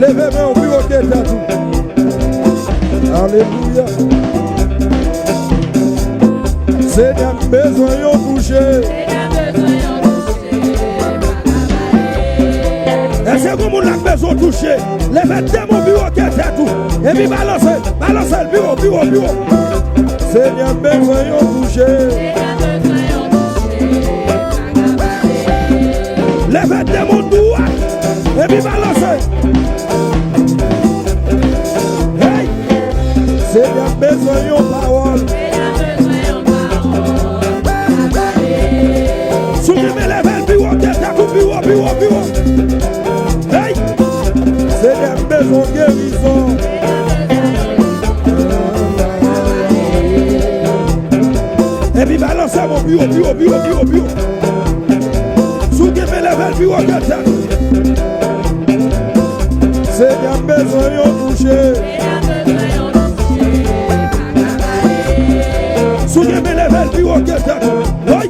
Levez main au bureau qui est à tout. Alléluia. Seigneur, besoin de toucher. Est-ce que vous avez besoin de toucher? Levez mon bureau qui est à tout. Et puis balancez le bureau. Seigneur, besoin de toucher. Levez mon doigt. Et puis balancez. Hey! Seigneur, besoin de parole. Soulevez les verres, bureau. Hey! Seigneur, besoin de guérison. Et puis balancez mon bureau. Soulevez les verres, bureau. Seigneur, besoin de toucher. Soulevez les verres, bureau. Oui!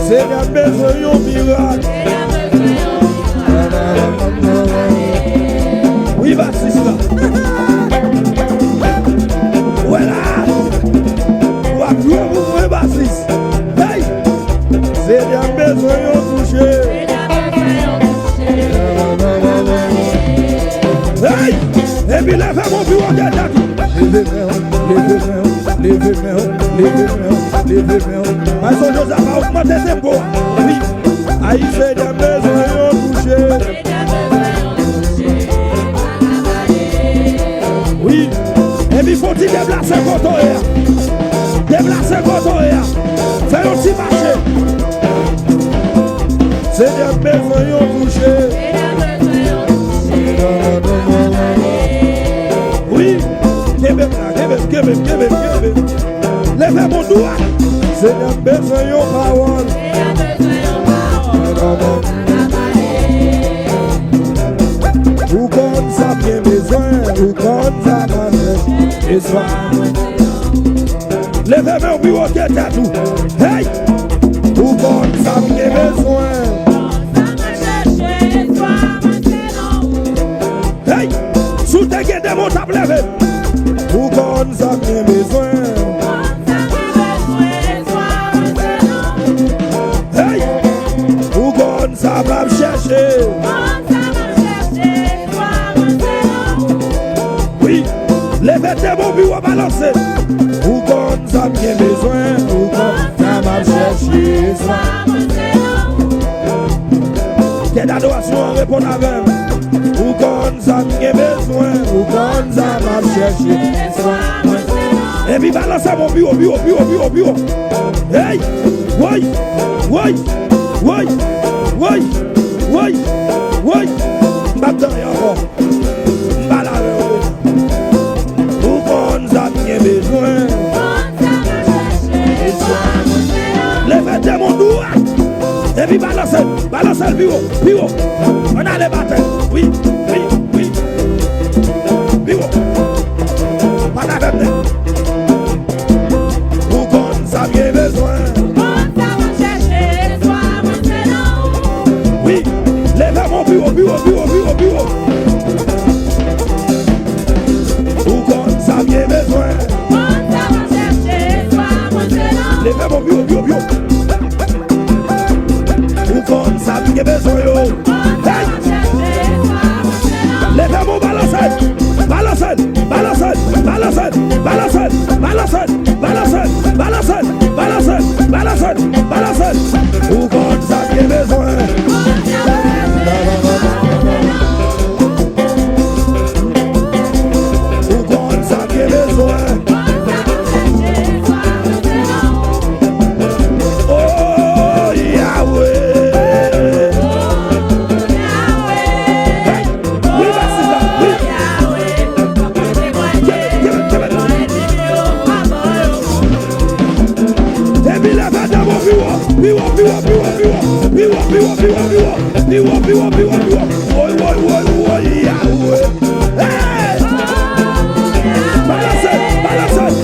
Seigneur, besoin de miracle. Oui, Baptiste là. Voilà. Vous Baptiste. Hey! Seigneur, besoin de toucher. Hey! Et puis levez mon bureau de tête. Levez main. Mais son Joseph a augmenté ses poids. Oui. Aïe, Seigneur, besoin de toucher. Oui. Et puis faut-il déplacer contre eux. Fais un petit marché. Seigneur, besoin de toucher. Oui. Give him. Levez mon doigt. Seigneur, besoin de parole. Ou comme ça bien besoin, ou comme ça besoin. Levez mon bureau qui est à tout. Hey! Ou comme ça bien besoin. Hey! Sous tes guides de mon table levé. Ou comme ça bien besoin. Hey! Ou comme ça va me chercher. Oui! Levez mon bureau balancé. Ou comme ça bien besoin. Ou comme ça va me chercher. Quelle adoration répond avec. Ou comme ça bien besoin. Ou comme ça va me chercher. Et puis balancez mon bureau. Hey! Oui! M'attends encore. Ou comme ça bien besoin. Levez mon doigt. Et puis balancez le bureau. On a les batailles. Oui. Bureau. Pas d'avec. Ou comme ça bien besoin. Oui. Levez mon bureau. Ou comme ça bien besoin. Levez mon bureau. Ou comme ça bien besoin. Hey! Levez mon balancez. Ou comme ça bien besoin. Ou comme ça bien besoin. Oh Yahweh. Oui, merci là. Oui. Et puis levez dans mon bureau. Balance.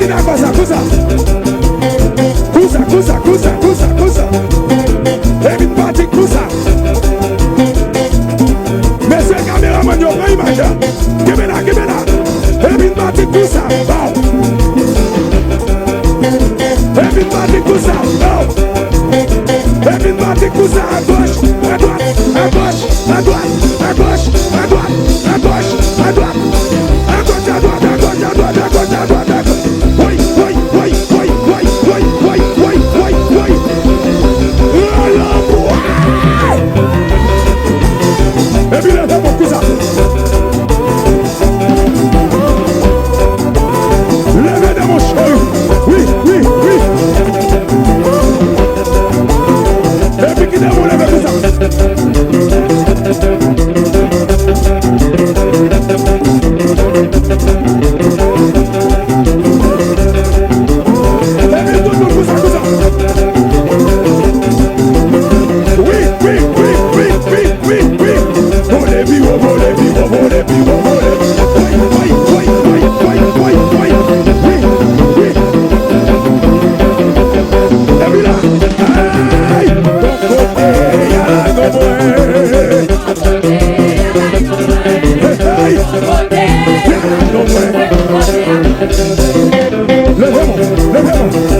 qui n'a pas ça, cousa. Et une partie cousa. Monsieur le caméraman, il y a une image. Give me là. Et une partie cousa. Everybody goes out. Everybody goes out. À gauche, à droite, à gauche, à droite, à gauche, à droite, à gauche, à droite, à gauche, à droite, à gauche, à droite, à gauche, à droite, à gauche. Oui, oui, oui, oui, oui, oui, oui, oui, oui, oui. Et puis là, c'est pour ça. Levez de mon cheveu. Oui, oui, oui. Et puis qui n'a pas levé tout ça.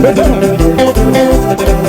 Levez-moi.